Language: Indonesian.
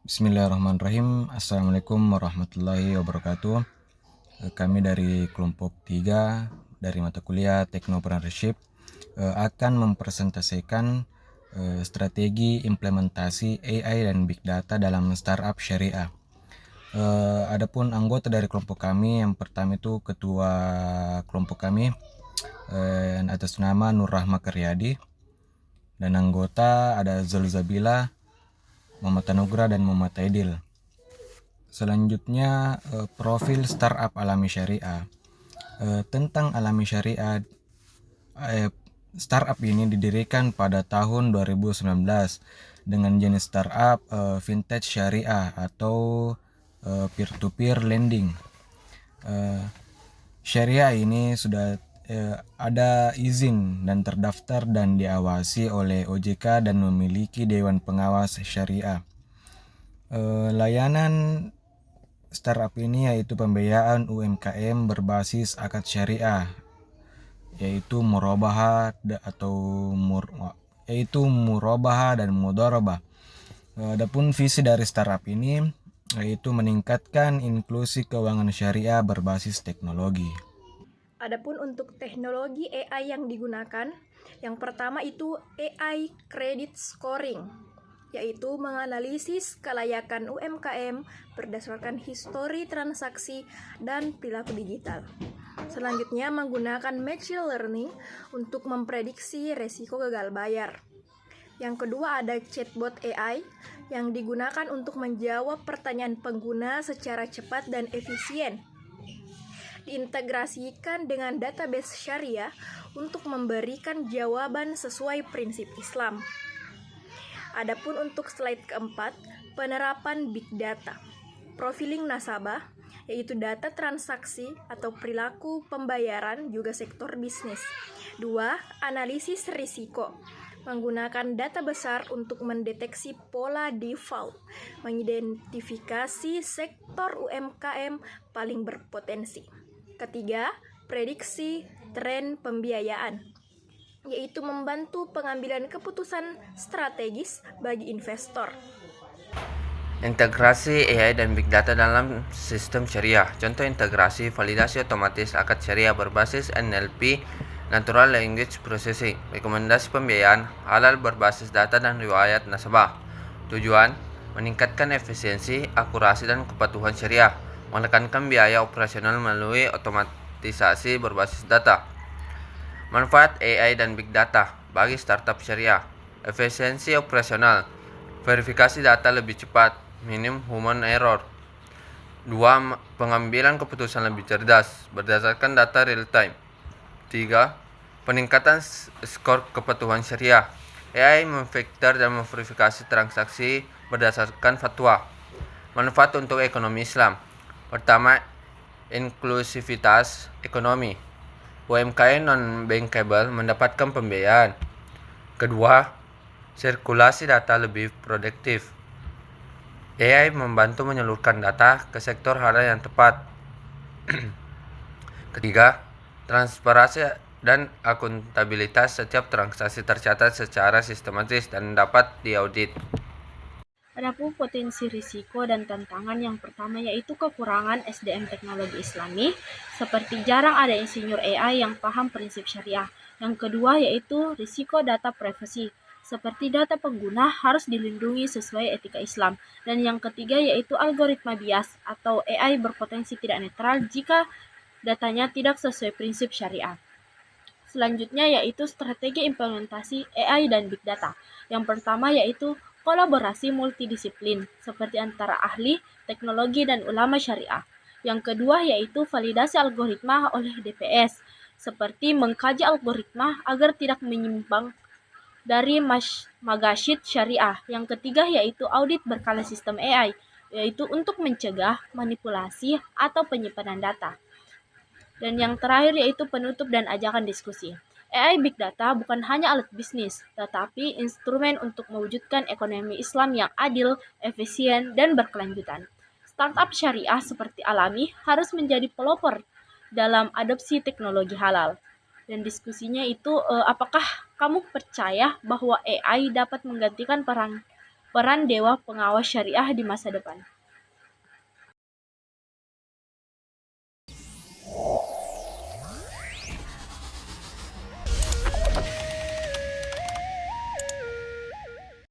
Bismillahirrahmanirrahim. Assalamualaikum warahmatullahi wabarakatuh. Kami dari kelompok 3 dari mata kuliah Technopreneurship akan mempresentasikan strategi implementasi AI dan Big Data dalam startup syariah. Adapun anggota dari kelompok kami, yang pertama itu ketua kelompok kami atas nama Nur Rahma Karyadi, dan anggota ada Zulzabila, Muhammad Tanugra, dan Muhammad Aidil. Selanjutnya profil startup alami syariah. Tentang alami syariah, startup ini didirikan pada tahun 2019 dengan jenis startup vintage syariah atau peer-to-peer lending. Syariah ini sudah ada izin dan terdaftar dan diawasi oleh OJK dan memiliki Dewan Pengawas Syariah. Layanan startup ini yaitu pembiayaan UMKM berbasis akad syariah, yaitu murabahah dan mudharabah. Adapun visi dari startup ini yaitu meningkatkan inklusi keuangan syariah berbasis teknologi. Adapun untuk teknologi AI yang digunakan, yang pertama itu AI Credit Scoring, yaitu menganalisis kelayakan UMKM berdasarkan histori transaksi dan perilaku digital. Selanjutnya menggunakan machine learning untuk memprediksi resiko gagal bayar. Yang kedua ada chatbot AI yang digunakan untuk menjawab pertanyaan pengguna secara cepat dan efisien. Diintegrasikan dengan database syariah untuk memberikan jawaban sesuai prinsip Islam. Adapun untuk slide keempat, penerapan big data. Profiling nasabah, yaitu data transaksi atau perilaku pembayaran juga sektor bisnis. 2. Analisis risiko. Menggunakan data besar untuk mendeteksi pola default, mengidentifikasi sektor UMKM paling berpotensi. Ketiga, prediksi tren pembiayaan, yaitu membantu pengambilan keputusan strategis bagi investor. Integrasi AI dan Big Data dalam sistem syariah. Contoh integrasi validasi otomatis akad syariah berbasis NLP, Natural Language Processing. Rekomendasi pembiayaan halal berbasis data dan riwayat nasabah. Tujuan meningkatkan efisiensi, akurasi, dan kepatuhan syariah. Menekankan biaya operasional melalui otomatisasi berbasis data. Manfaat AI dan Big Data bagi startup syariah. Efisiensi operasional. Verifikasi data lebih cepat, minim human error. 2. Pengambilan keputusan lebih cerdas berdasarkan data real time. 3. Peningkatan skor kepatuhan syariah. AI memfilter dan memverifikasi transaksi berdasarkan fatwa. Manfaat untuk ekonomi Islam. Pertama, inklusivitas ekonomi. UMKM non-bankable mendapatkan pembiayaan. Kedua, sirkulasi data lebih produktif. AI membantu menyalurkan data ke sektor halal yang tepat. Ketiga, transparansi dan akuntabilitas. Setiap transaksi tercatat secara sistematis dan dapat diaudit. Adapun potensi risiko dan tantangan yang pertama yaitu kekurangan SDM teknologi Islami, seperti jarang ada insinyur AI yang paham prinsip syariah. Yang kedua yaitu risiko data privasi, seperti data pengguna harus dilindungi sesuai etika Islam. Dan yang ketiga yaitu algoritma bias atau AI berpotensi tidak netral jika datanya tidak sesuai prinsip syariah. Selanjutnya yaitu strategi implementasi AI dan Big Data. Yang pertama yaitu kolaborasi multidisiplin seperti antara ahli, teknologi, dan ulama syariah. Yang kedua yaitu validasi algoritma oleh DPS, seperti mengkaji algoritma agar tidak menyimpang dari magasyid syariah. Yang ketiga yaitu audit berkala sistem AI, yaitu untuk mencegah manipulasi atau penyimpanan data. Dan yang terakhir yaitu penutup dan ajakan diskusi. AI Big Data bukan hanya alat bisnis, tetapi instrumen untuk mewujudkan ekonomi Islam yang adil, efisien, dan berkelanjutan. Startup syariah seperti Alami harus menjadi pelopor dalam adopsi teknologi halal. Dan diskusinya itu, apakah kamu percaya bahwa AI dapat menggantikan peran peran Dewan Pengawas Syariah di masa depan.